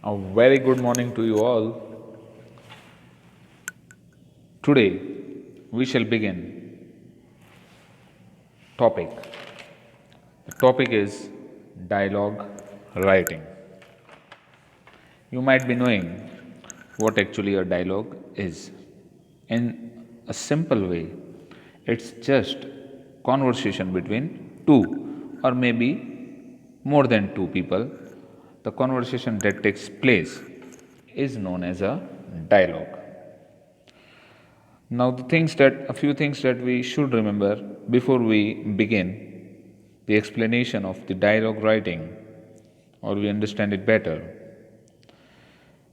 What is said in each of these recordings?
A very good morning to you all. Today we shall begin topic. The topic is dialogue writing. You might be knowing what actually a dialogue is. In a simple way, it's just conversation between two or maybe more than two people. The conversation that takes place is known as a dialogue. Now, a few things that we should remember before we begin the explanation of the dialogue writing or we understand it better.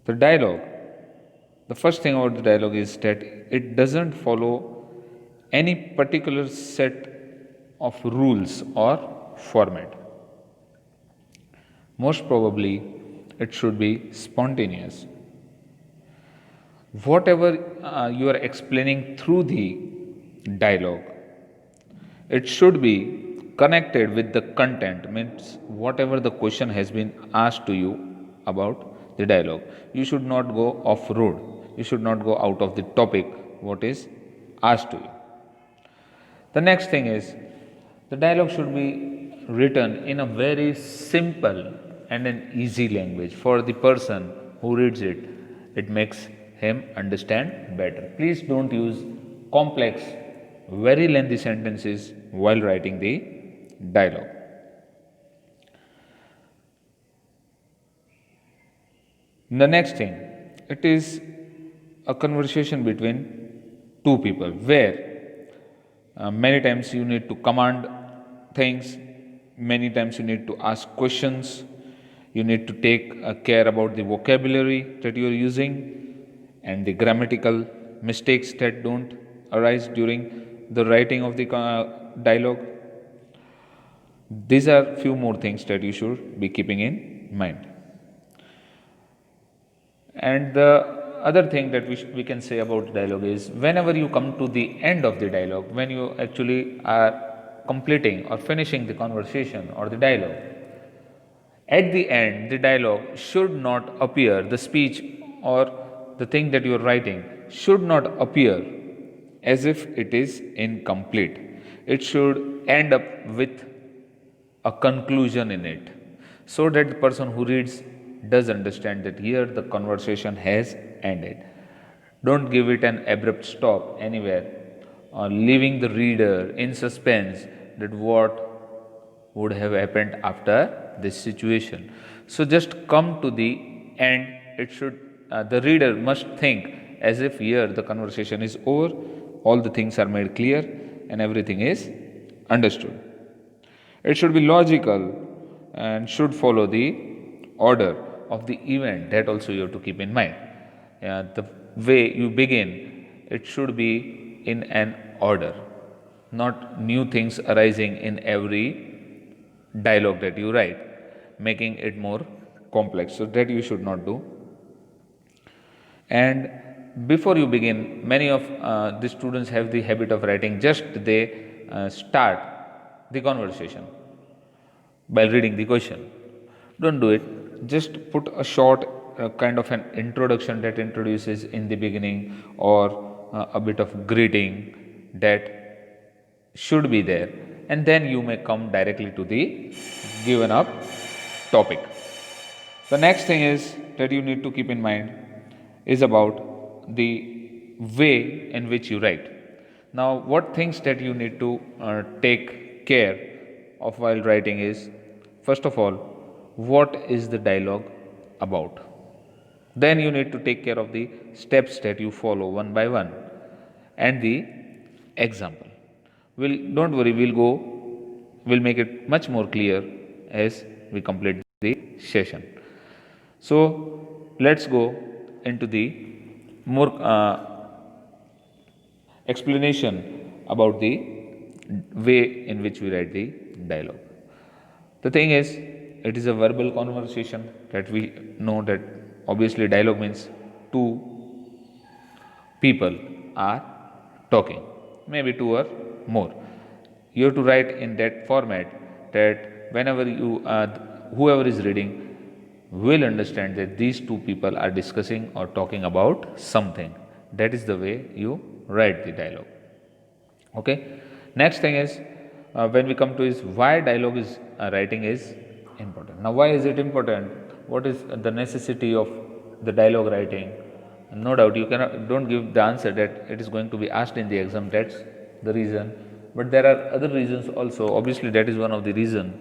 The dialogue, the first thing about the dialogue is that it doesn't follow any particular set of rules or format. Most probably, it should be spontaneous. Whatever you are explaining through the dialogue, it should be connected with the content, means whatever the question has been asked to you about the dialogue. You should not go off road, you should not go out of the topic what is asked to you. The next thing is the dialogue should be written in a very simple and an easy language for the person who reads it. It makes him understand better. Please don't use complex, very lengthy sentences while writing the dialogue. The next thing, it is a conversation between two people where many times you need to command things, many times you need to ask questions, you need to take care about the vocabulary that you are using and the grammatical mistakes that don't arise during the writing of the dialogue. These are few more things that you should be keeping in mind. And the other thing that we can say about dialogue is whenever you come to the end of the dialogue, when you actually are completing or finishing the conversation or the dialogue, at the end, the dialogue should not appear, the speech or the thing that you are writing should not appear as if it is incomplete. It should end up with a conclusion in it so that the person who reads does understand that here the conversation has ended. Don't give it an abrupt stop anywhere, leaving the reader in suspense that what would have happened after this situation. So just come to the end. It should the reader must think as if here the conversation is over, all the things are made clear, and everything is understood. It should be logical and should follow the order of the event. That also you have to keep in mind. The way you begin, it should be in an order, not new things arising in every dialogue that you write, making it more complex. So that you should not do. And before you begin, many of the students have the habit of writing just they start the conversation by reading the question. Don't do it. Just put a short kind of an introduction that introduces in the beginning or a bit of greeting that should be there, and then you may come directly to the given up topic. The next thing is that you need to keep in mind is about the way in which you write. Now, what things that you need to take care of while writing is first of all, what is the dialogue about? Then you need to take care of the steps that you follow one by one and the example. Don't worry, we'll make it much more clear as we complete the session. So let's go into the more explanation about the way in which we write the dialogue. The thing is, it is a verbal conversation that we know that obviously dialogue means two people are talking, maybe two or more. You have to write in that format that whenever whoever is reading will understand that these two people are discussing or talking about something. That is the way you write the dialogue. Okay. Next thing is, when we come to is why dialogue is writing is important. Now, why is it important? What is the necessity of the dialogue writing? No doubt you cannot, don't give the answer that it is going to be asked in the exam. That's the reason. But there are other reasons also. Obviously, that is one of the reason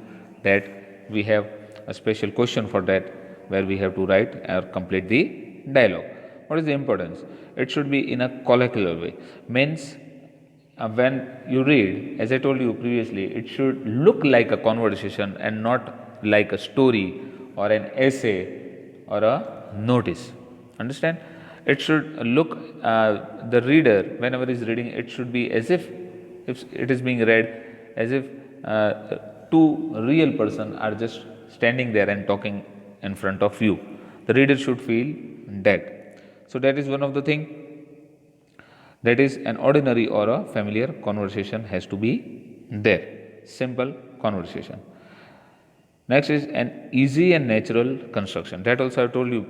that we have a special question for that, where we have to write or complete the dialogue. What is the importance? It should be in a colloquial way. Means when you read, as I told you previously, it should look like a conversation and not like a story or an essay or a notice. Understand? It should look, the reader, whenever he is reading, it should be as if it is being read, as if two real person are just standing there and talking in front of you. The reader should feel that. So that is one of the thing. That is, an ordinary or a familiar conversation has to be there. Simple conversation. Next is an easy and natural construction. That also I told you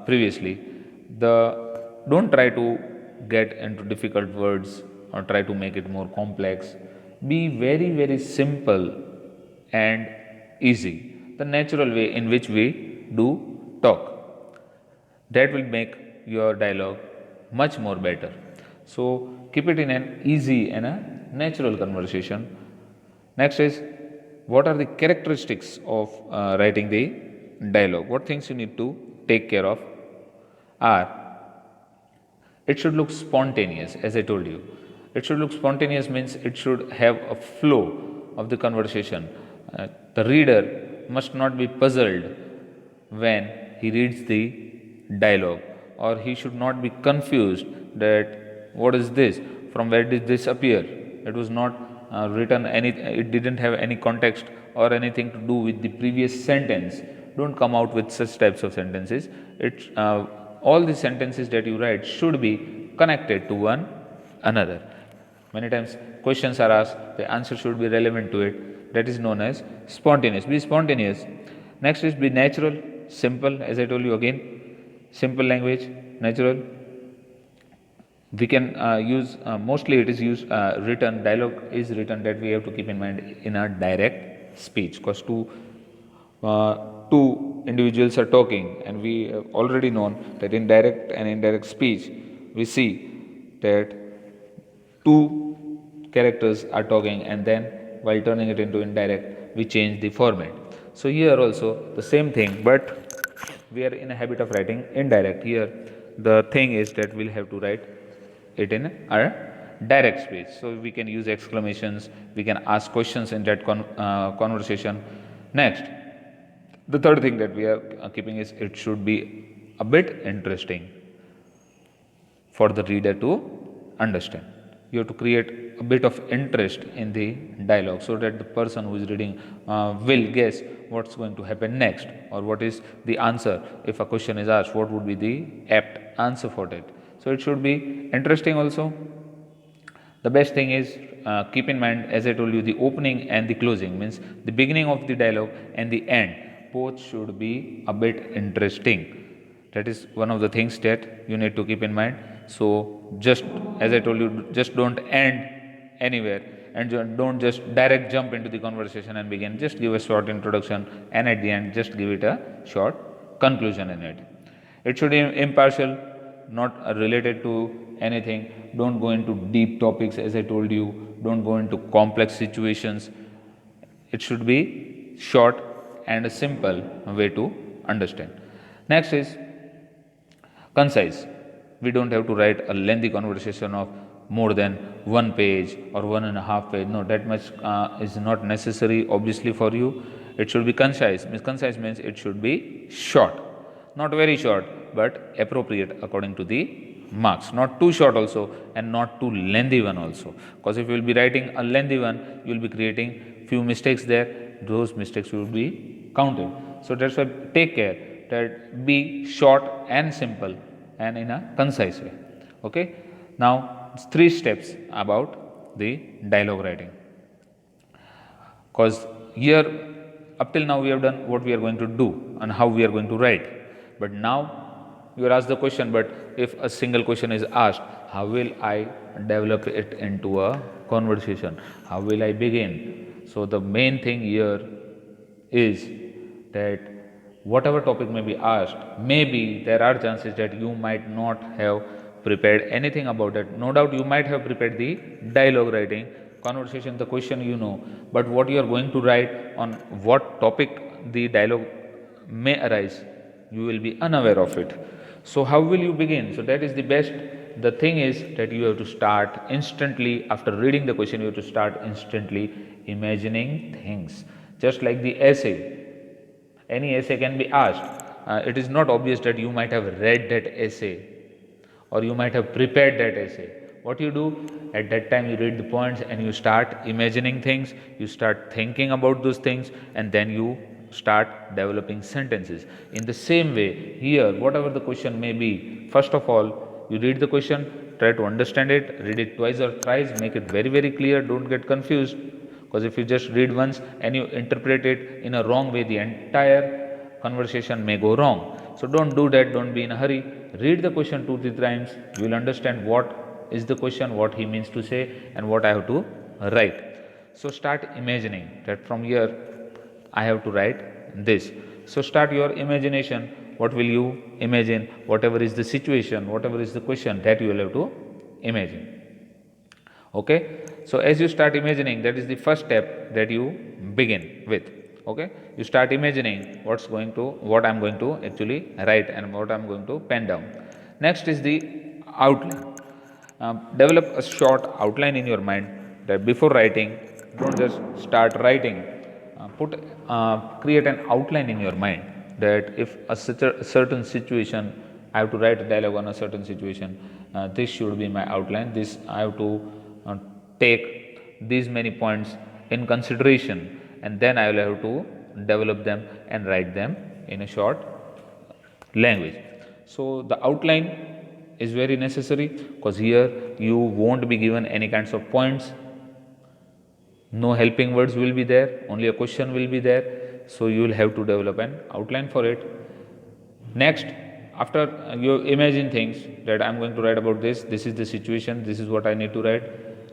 previously. Don't try to get into difficult words or try to make it more complex. Be very simple and easy. The natural way in which we do talk. That will make your dialogue much more better. So keep it in an easy and a natural conversation. Next is, what are the characteristics of writing the dialogue? What things you need to take care of are, it should look spontaneous, as I told you. It should look spontaneous means it should have a flow of the conversation. The reader must not be puzzled when he reads the dialogue, or he should not be confused that what is this, from where did this appear. It was not written it didn't have any context or anything to do with the previous sentence. Don't come out with such types of sentences. All the sentences that you write should be connected to one another. Many times questions are asked, the answer should be relevant to it. That is known as spontaneous. Be spontaneous. Next is, be natural, simple, as I told you again. Simple language, natural. We can use, mostly it is used, written, dialogue is written, that we have to keep in mind in a direct speech, because two individuals are talking, and we have already known that in direct and indirect speech we see that two characters are talking, and then while turning it into indirect we change the format. So here also the same thing, but we are in a habit of writing indirect. Here the thing is that we'll have to write it in our direct speech. So we can use exclamations, we can ask questions in that conversation. Next, the third thing that we are keeping is, it should be a bit interesting for the reader to understand. You have to create a bit of interest in the dialogue, so that the person who is reading will guess what's going to happen next, or what is the answer. If a question is asked, what would be the apt answer for that. So it should be interesting also. The best thing is, keep in mind, as I told you, the opening and the closing, means the beginning of the dialogue and the end, both should be a bit interesting. That is one of the things that you need to keep in mind. So just as I told you, just don't end anywhere, and don't just direct jump into the conversation and begin. Just give a short introduction, and at the end just give it a short conclusion in it. It should be impartial, not related to anything. Don't go into deep topics, as I told you. Don't go into complex situations. It should be short and a simple way to understand. Next is concise. We don't have to write a lengthy conversation of more than 1 page or 1.5 page. No, that much is not necessary obviously for you. It should be concise. Concise means it should be short, not very short, but appropriate according to the marks. Not too short also, and not too lengthy one also. Because if you will be writing a lengthy one, you will be creating few mistakes there. Those mistakes will be counted. So that's why take care that be short and simple and in a concise way. Okay. Now 3 steps about the dialogue writing. Because here up till now we have done what we are going to do and how we are going to write. But now you are asked the question, but if a single question is asked, how will I develop it into a conversation? How will I begin? So the main thing here is that whatever topic may be asked, maybe there are chances that you might not have prepared anything about it. No doubt you might have prepared the dialogue writing, conversation, the question you know, but what you are going to write, on what topic the dialogue may arise, you will be unaware of it. So how will you begin? So that is the best. The thing is that you have to start instantly after reading the question. You have to start instantly imagining things, just like the essay. Any essay can be asked. It is not obvious that you might have read that essay or you might have prepared that essay. What you do at that time, you read the points and you start imagining things, you start thinking about those things, and then you start developing sentences. In the same way, here, whatever the question may be, first of all, you read the question, try to understand it, read it twice or thrice, make it very, very clear, don't get confused. Because if you just read once and you interpret it in a wrong way, the entire conversation may go wrong. So don't do that, don't be in a hurry. Read the question 2 3 times, you will understand what is the question, what he means to say, and what I have to write. So start imagining that from here I have to write this. So start your imagination. What will you imagine? Whatever is the situation, whatever is the question, that you will have to imagine. Okay, so as you start imagining, that is the first step that you begin with. Okay, you start imagining what I'm going to actually write and what I'm going to pen down. Next is the outline. Develop a short outline in your mind, that before writing, don't just start writing. Create an outline in your mind, that if a certain situation, I have to write a dialogue on a certain situation, this should be my outline. This I have to take these many points in consideration, and then I will have to develop them and write them in a short language. So the outline is very necessary, because here you won't be given any kinds of points, no helping words will be there, only a question will be there. So you will have to develop an outline for it. Next, after you imagine things, that I'm going to write about this is the situation, this is what I need to write,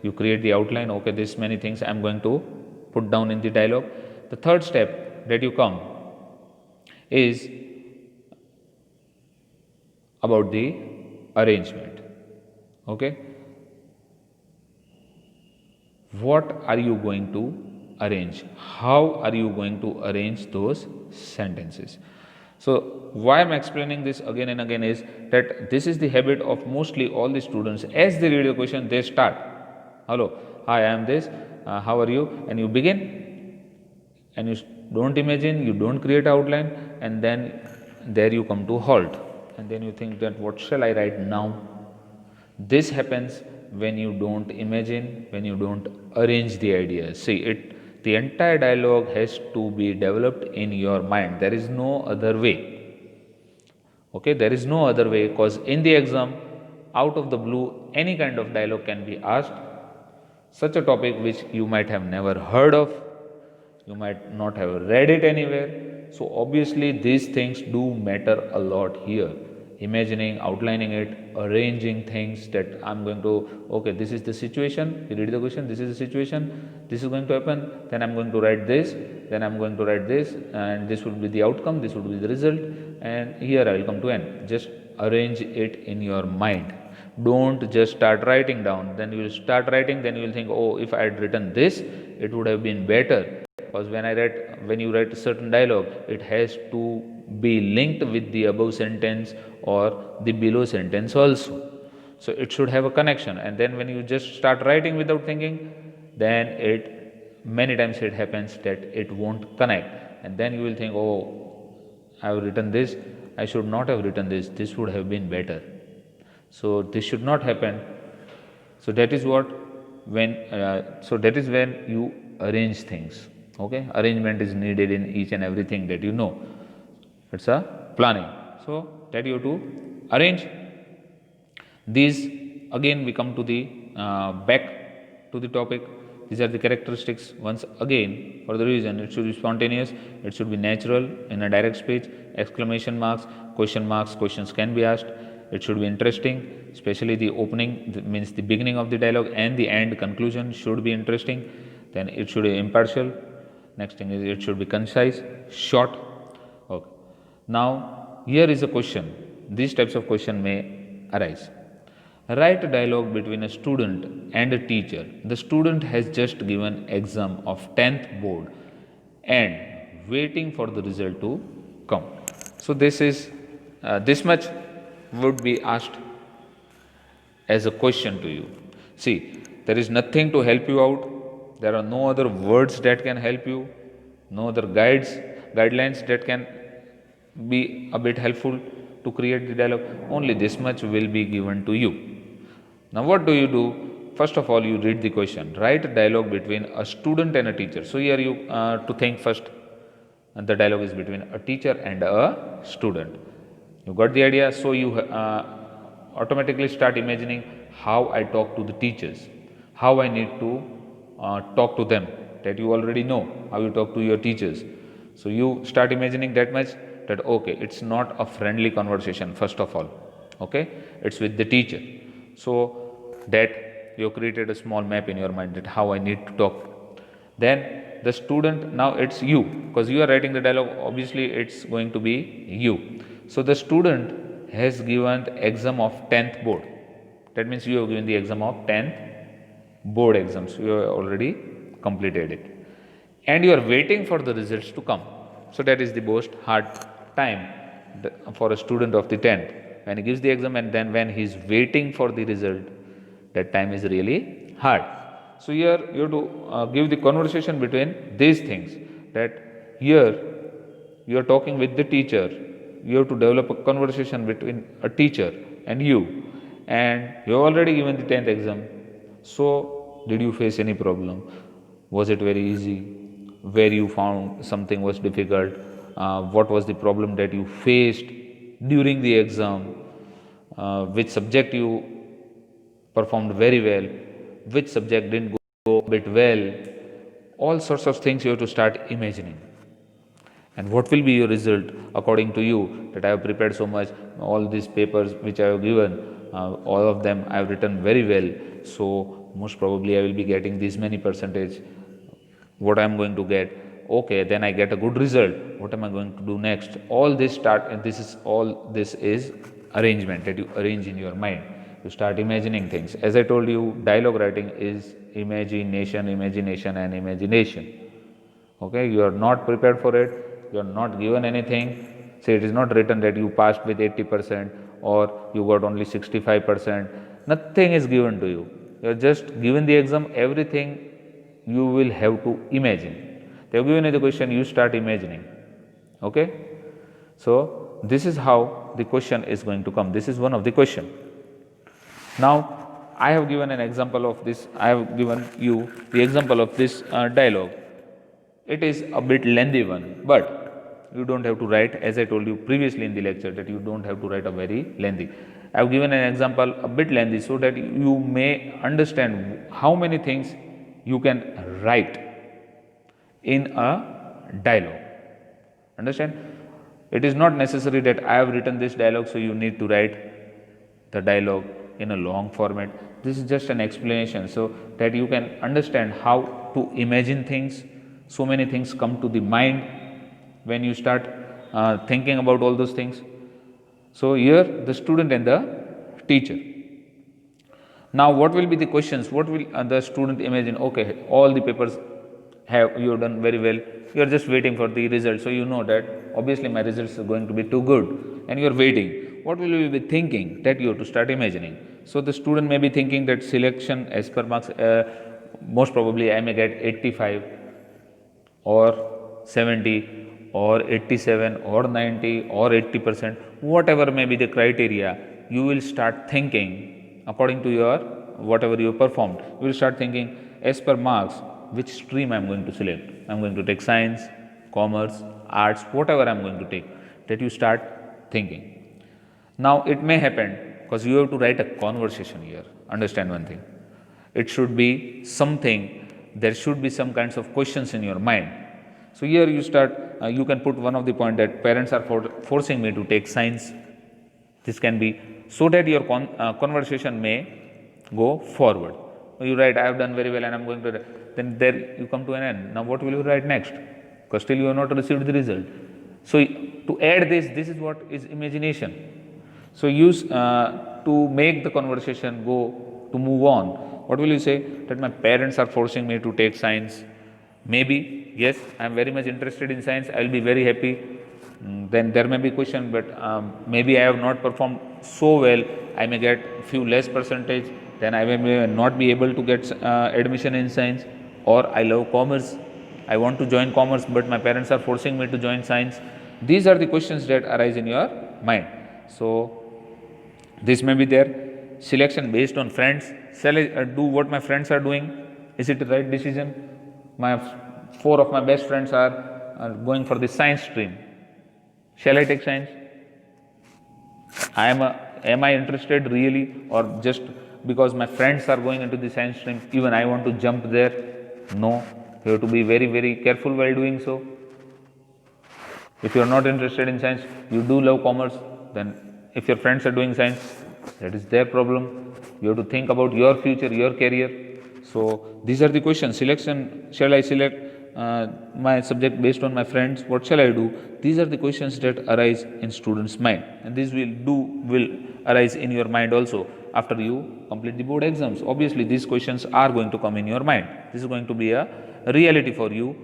you create the outline. Okay, this many things I'm going to put down in the dialogue. The third step that you come is about the arrangement. Okay, what are you going to arrange? How are you going to arrange those sentences? So why I'm explaining this again and again is that this is the habit of mostly all the students. As they read the question, they start, hello, hi, I am this, how are you, and you begin, and you don't imagine, you don't create outline, and then there you come to halt, and then you think that what shall I write now? This happens when you don't imagine, when you don't arrange the ideas. See, the entire dialogue has to be developed in your mind. There is no other way. Okay, there is no other way, because in the exam, out of the blue, any kind of dialogue can be asked. Such a topic which you might have never heard of, you might not have read it anywhere. So obviously these things do matter a lot here. Imagining, outlining it, arranging things, that I'm going to, okay, this is the situation, you read the question, this is the situation, this is going to happen, then I'm going to write this, then I'm going to write this, and this would be the outcome, this would be the result, and here I will come to end. Just arrange it in your mind. Don't just start writing down. Then you will start writing, then you will think, oh, if I had written this, it would have been better. Because when you write a certain dialogue, it has to be linked with the above sentence or the below sentence also. So it should have a connection. And then when you just start writing without thinking, then many times it happens that it won't connect. And then you will think, oh, I have written this, I should not have written this would have been better. So this should not happen. So that is when you arrange things. Okay, arrangement is needed in each and everything that you know. It's a planning. So that you have to arrange. These again we come to the back to the topic. These are the characteristics. Once again, for the reason, it should be spontaneous, it should be natural in a direct speech, exclamation marks, questions can be asked, it should be interesting, especially the opening, means the beginning of the dialogue and the end conclusion should be interesting. Then it should be impartial. Next thing is it should be concise, short. Okay. Now, here is a question. These types of question may arise. Write a dialogue between a student and a teacher. The student has just given exam of 10th board and waiting for the result to come. So this much would be asked as a question to you. See, there is nothing to help you out. There are no other words that can help you, no other guidelines that can be a bit helpful to create the dialogue. Only this much will be given to you. Now what do you do? First of all, you read the question. Write a dialogue between a student and a teacher. So here you to think first. And the dialogue is between a teacher and a student. You got the idea? So you automatically start imagining how I talk to the teachers, how I need to talk to them. That you already know how you talk to your teachers. So you start imagining that much, that okay, it's not a friendly conversation first of all. Okay, it's with the teacher. So that you created a small map in your mind that how I need to talk. Then the student, now it's you, because you are writing the dialogue, obviously it's going to be you. So the student has given the exam of 10th board. That means you have given the exam of 10th board exams. You have already completed it. And you are waiting for the results to come. So that is the most hard time for a student of the 10th. When he gives the exam and then when he is waiting for the result, that time is really hard. So here you have to give the conversation between these things, that here you are talking with the teacher, you have to develop a conversation between a teacher and you have already given the 10th exam. So did you face any problem? Was it very easy? Where you found something was difficult? What was the problem that you faced during the exam? Which subject you performed very well? Which subject didn't go a bit well? All sorts of things you have to start imagining. And what will be your result according to you, that I have prepared so much, all these papers which I have given, all of them I have written very well, so most probably I will be getting this many percentage. What I am going to get? Okay, then I get a good result. What am I going to do next? All this start, and this is arrangement that you arrange in your mind. You start imagining things. As I told you, dialogue writing is imagination, and imagination. Okay, you are not prepared for it, you are not given anything. Say it is not written that you passed with 80% or you got only 65%. Nothing is given to you. You are just given the exam, everything you will have to imagine. They have given you the question, you start imagining. Okay? So this is how the question is going to come. This is one of the question. Now I have given an example of this. I have given you the example of this dialogue. It is a bit lengthy one, but you don't have to write, as I told you previously in the lecture, that you don't have to write a very lengthy. I have given an example a bit lengthy so that you may understand how many things you can write in a dialogue. Understand? It is not necessary that I have written this dialogue, so you need to write the dialogue in a long format. This is just an explanation so that you can understand how to imagine things. So many things come to the mind when you start thinking about all those things. So here the student and the teacher. Now what will be the questions? What will the student imagine? Okay, all the papers you have done very well. You are just waiting for the result. So you know that obviously my results are going to be too good, and you are waiting. What will you be thinking? That you have to start imagining. So the student may be thinking that selection as per marks, most probably I may get 85 or 70 or 87 or 90 or 80%, whatever may be the criteria. You will start thinking according to your whatever you performed. You will start thinking as per marks, which stream I am going to select. I am going to take science, commerce, arts, whatever I am going to take. That you start thinking. Now it may happen, because you have to write a conversation here. Understand one thing. It should be something there should be some kinds of questions in your mind. So here you start, you can put one of the point that parents are forcing me to take science. This can be so that your conversation may go forward. You write, I have done very well and I am going to, then there you come to an end. Now what will you write next? Because still you have not received the result. So to add this is what is imagination. So use to make the conversation go to move on. What will you say? That my parents are forcing me to take science. Maybe, yes, I am very much interested in science. I will be very happy. Then there may be question, but maybe I have not performed so well. I may get few less percentage. Then I may not be able to get admission in science. Or I love commerce. I want to join commerce, but my parents are forcing me to join science. These are the questions that arise in your mind. So this may be there. Selection based on friends. Shall I do what my friends are doing? Is it the right decision? Four of my best friends are going for the science stream. Shall I take science? Am I interested really, or just because my friends are going into the science stream, even I want to jump there? No. You have to be very, very careful while doing so. If you are not interested in science, you do love commerce, then if your friends are doing science, that is their problem. You have to think about your future, your career. So these are the questions. Selection, shall I select my subject based on my friends? What shall I do? These are the questions that arise in students' mind, and these will arise in your mind also after you complete the board exams. Obviously, these questions are going to come in your mind. This is going to be a reality for you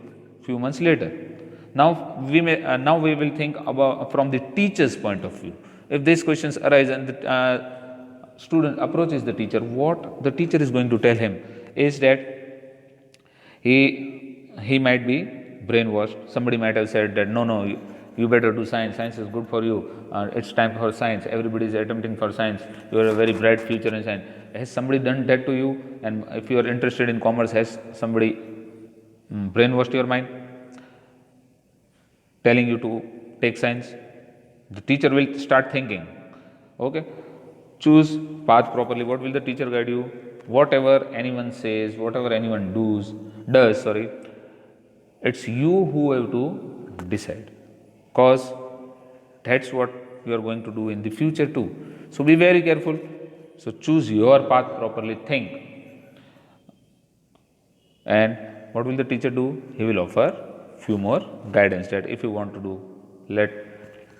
few months later. Now we will think about from the teacher's point of view. If these questions arise and the student approaches the teacher, what the teacher is going to tell him is that he might be brainwashed. Somebody might have said that no, you better do science. Science is good for you. It's time for science. Everybody is attempting for science. You have a very bright future in science. Has somebody done that to you? And if you are interested in commerce, has somebody brainwashed your mind, telling you to take science? The teacher will start thinking, okay, choose path properly. What will the teacher guide you? Whatever anyone says, whatever anyone does, it's you who have to decide, because that's what you are going to do in the future too. So be very careful. So choose your path properly, think. And what will the teacher do? He will offer few more guidance that if you want to do, let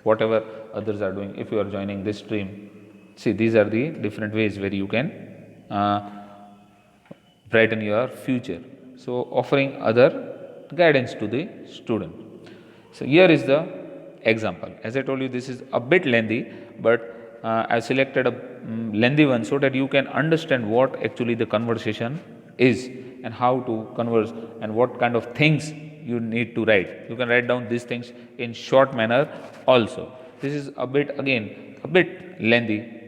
whatever others are doing, if you are joining this stream, see, these are the different ways where you can brighten your future. So offering other guidance to the student. So here is the example. As I told you, this is a bit lengthy, but I have selected a lengthy one so that you can understand what actually the conversation is and how to converse and what kind of things you need to write. You can write down these things in short manner also. This is a bit lengthy.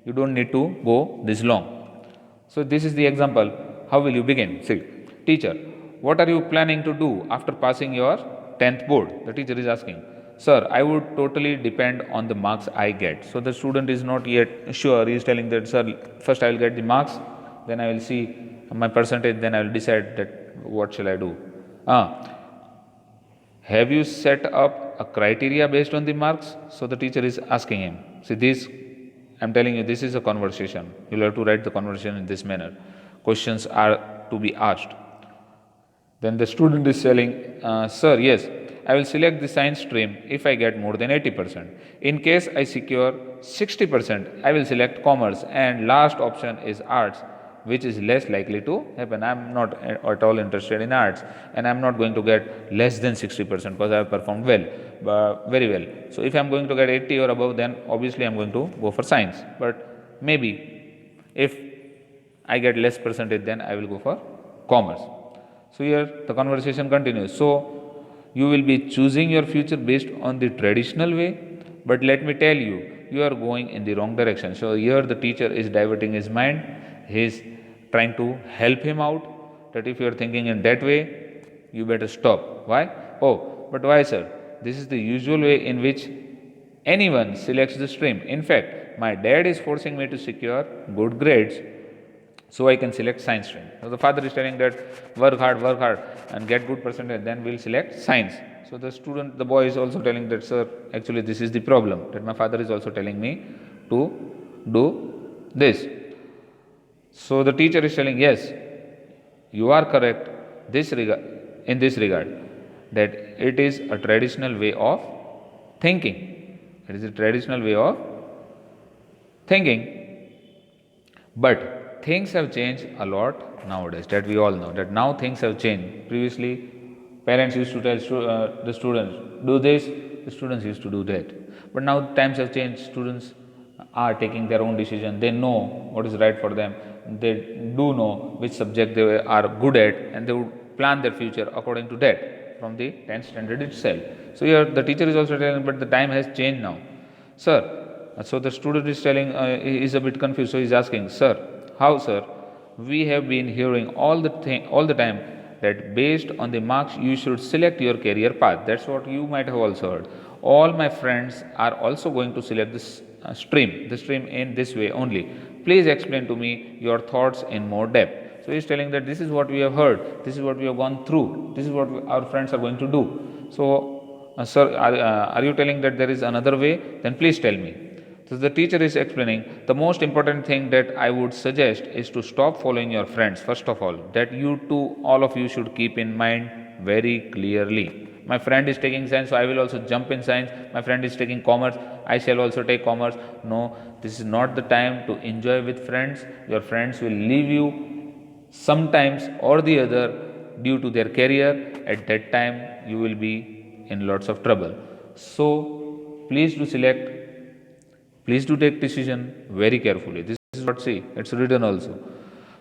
You don't need to go this long. So this is the example. How will you begin? See, teacher, what are you planning to do after passing your 10th board? The teacher is asking. Sir, I would totally depend on the marks I get. So the student is not yet sure. He is telling that, sir, first I will get the marks, then I will see my percentage, then I will decide that what shall I do. Have you set up a criteria based on the marks? So the teacher is asking him. See, this, I am telling you, this is a conversation. You will have to write the conversation in this manner. Questions are to be asked. Then the student is telling, sir, yes, I will select the science stream if I get more than 80%. In case I secure 60%, I will select commerce, and last option is arts, which is less likely to happen. I am not at all interested in arts, and I am not going to get less than 60% because I have performed very well. So if I am going to get 80 or above, then obviously I am going to go for science. But maybe if I get less percentage, then I will go for commerce. So here the conversation continues. So you will be choosing your future based on the traditional way, but let me tell you, you are going in the wrong direction. So here the teacher is diverting his mind. He is trying to help him out that if you are thinking in that way, you better stop. Why? Oh, but why, sir? This is the usual way in which anyone selects the stream. In fact, my dad is forcing me to secure good grades So I can select science stream. So the father is telling that work hard and get good percentage, then we'll select science. So the boy is also telling that, sir, actually this is the problem, that my father is also telling me to do this. So the teacher is telling, yes, you are correct in this regard, that it is a traditional way of thinking. It is a traditional way of thinking. But things have changed a lot nowadays, that we all know, that now things have changed. Previously, parents used to tell the students, do this, the students used to do that. But now times have changed, students are taking their own decision, they know what is right for them, they do know which subject they are good at, and they would plan their future according to that from the 10th standard itself. So here the teacher is also telling, but the time has changed now. Sir, so the student is telling, he is a bit confused, so he is asking, sir, how sir? We have been hearing all the time that based on the marks you should select your career path. That's what you might have also heard. All my friends are also going to select this the stream in this way only. Please explain to me your thoughts in more depth. So he is telling that this is what we have heard, this is what we have gone through, this is what our friends are going to do. So, sir, are you telling that there is another way? Then please tell me. So the teacher is explaining, the most important thing that I would suggest is to stop following your friends. First of all, that all of you should keep in mind very clearly. My friend is taking science, so I will also jump in science. My friend is taking commerce, I shall also take commerce. No, this is not the time to enjoy with friends. Your friends will leave you sometimes or the other due to their career. At that time, you will be in lots of trouble. So please do select. Please do take decision very carefully. This is what, see, it's written also.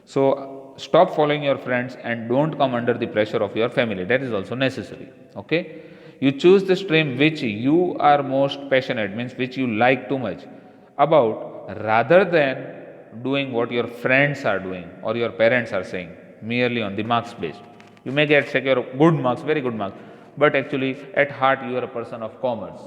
So stop following your friends and don't come under the pressure of your family. That is also necessary. Okay. You choose the stream which you are most passionate, means which you like too much about, rather than doing what your friends are doing or your parents are saying merely on the marks based. You may get secure good marks, very good marks, but actually at heart you are a person of commerce.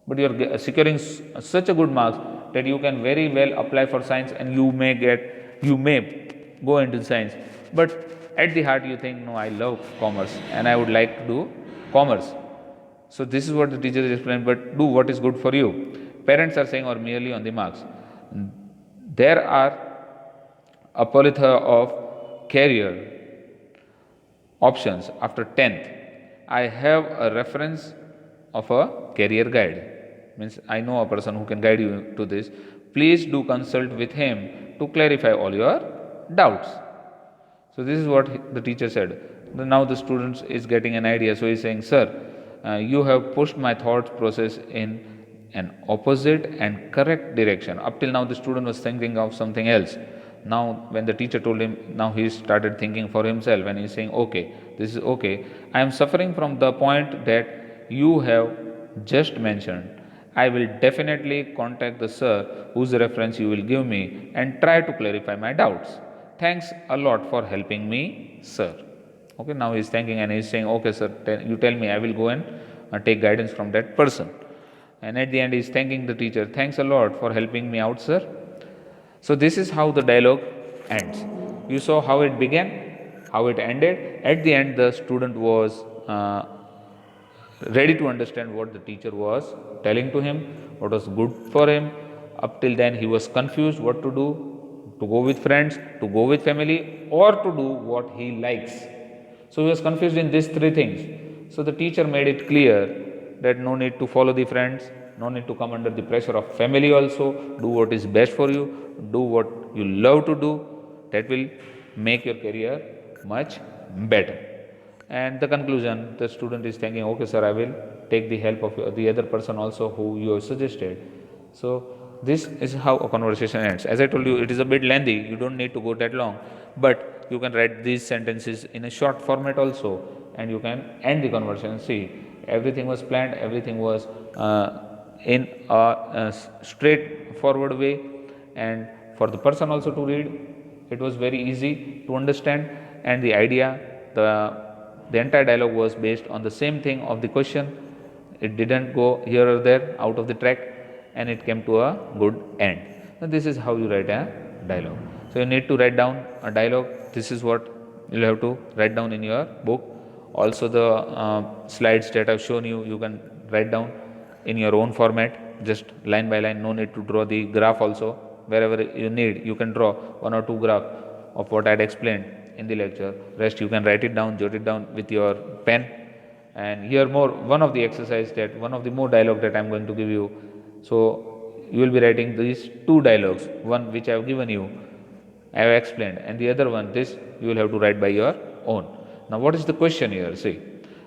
But you are securing such a good marks that you can very well apply for science, and you may go into science. But at the heart you think, no, I love commerce and I would like to do commerce. So this is what the teacher is explaining, but do what is good for you. Parents are saying, or merely on the marks. There are a plethora of career options after 10th. I have a reference of a career guide, means I know a person who can guide you to this. Please do consult with him to clarify all your doubts. So this is what the teacher said. Now the student is getting an idea, so he is saying, sir, you have pushed my thought process in an opposite and correct direction. Up till now the student was thinking of something else. Now when the teacher told him, now he started thinking for himself, and he is saying, okay, this is okay. I am suffering from the point that you have just mentioned. I will definitely contact the sir whose reference you will give me and try to clarify my doubts. Thanks a lot for helping me, sir. Okay, now he is thanking and he is saying, okay sir, you tell me, I will go and take guidance from that person. And at the end he is thanking the teacher, thanks a lot for helping me out, sir. So this is how the dialogue ends. You saw how it began, how it ended. At the end the student was ready to understand what the teacher was telling to him, what was good for him. Up till then he was confused what to do, to go with friends, to go with family, or to do what he likes. So he was confused in these three things. So the teacher made it clear that no need to follow the friends, no need to come under the pressure of family also. Do what is best for you, do what you love to do. That will make your career much better. And the conclusion, the student is thinking, okay sir, I will take the help of the other person also who you have suggested. So this is how a conversation ends. As I told you, it is a bit lengthy, you don't need to go that long, but you can write these sentences in a short format also, and you can end the conversation. See, everything was planned, everything was in a straightforward way, and for the person also to read, it was very easy to understand. And the idea, the entire dialogue was based on the same thing of the question. It didn't go here or there out of the track, and it came to a good end. Now this is how you write a dialogue. So you need to write down a dialogue. This is what you'll have to write down in your book. Also the slides that I've shown you, you can write down in your own format, just line by line. No need to draw the graph also. Wherever you need, you can draw one or two graph of what I'd explained in the lecture. Rest you can write it down, jot it down with your pen. And here more one of the exercise, that one of the more dialogue that I'm going to give you. So you will be writing these two dialogues, one which I have given you, I have explained, and the other one, this you will have to write by your own. Now what is the question here? See,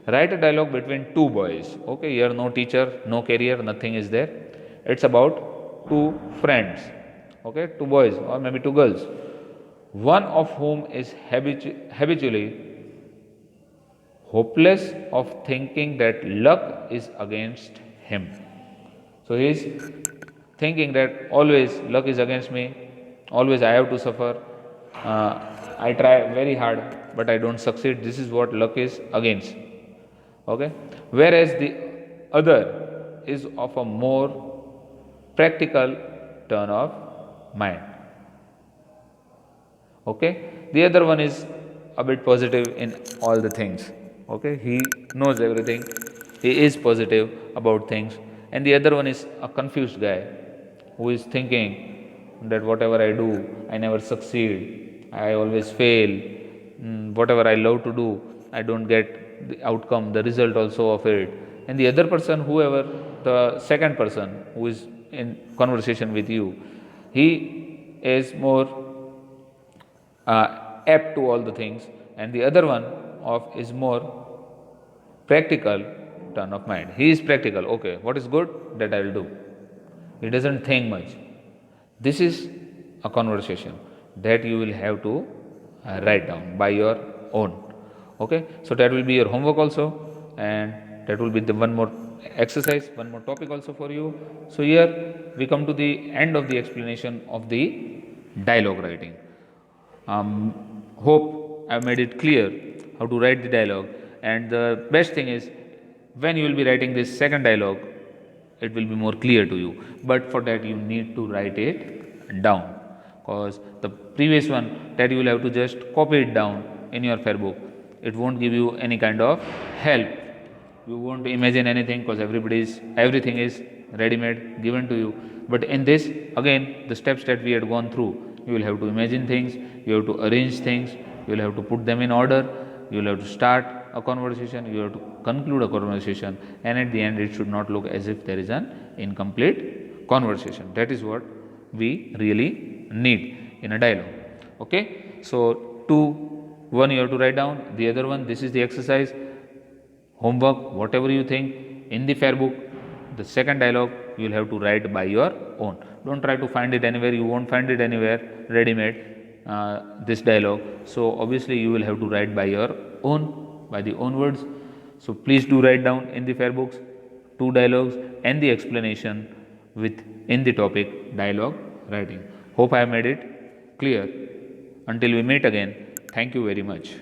write a dialogue between two boys. Okay, here no teacher, no career, nothing is there. It's about two friends. Okay, two boys or maybe two girls, one of whom is habitually hopeless of thinking that luck is against him. So he is thinking that always luck is against me, always I have to suffer. I try very hard, but I don't succeed. This is what luck is against. Okay, whereas the other is of a more practical turn of mind. Okay, the other one is a bit positive in all the things. Okay, he knows everything, he is positive about things, and the other one is a confused guy who is thinking that whatever I do, I never succeed, I always fail, whatever I love to do, I don't get the outcome, the result also of it. And the other person, whoever, the second person who is in conversation with you, he is more apt to all the things, and the other one of is more practical turn of mind. He is practical. Okay, what is good, that I will do. He doesn't think much. This is a conversation that you will have to write down by your own. Okay, so that will be your homework also, and that will be the one more exercise, one more topic also for you. So here we come to the end of the explanation of the dialogue writing. Hope I've made it clear how to write the dialogue, and the best thing is when you will be writing this second dialogue, it will be more clear to you. But for that you need to write it down, because the previous one that you will have to just copy it down in your fair book, it won't give you any kind of help. You won't imagine anything, because everything is ready made given to you. But in this, again, the steps that we had gone through, you will have to imagine things, you have to arrange things, you will have to put them in order, you will have to start a conversation, you have to conclude a conversation, and at the end it should not look as if there is an incomplete conversation. That is what we really need in a dialogue. Okay, so one you have to write down, the other one, this is the exercise, homework, whatever you think in the fair book, the second dialogue you will have to write by your own. Don't try to find it anywhere, you won't find it anywhere ready made, this dialogue. So obviously you will have to write by your own, by the own words. So please do write down in the fair books two dialogues and the explanation with in the topic dialogue writing. Hope I have made it clear. Until we meet again, thank you very much.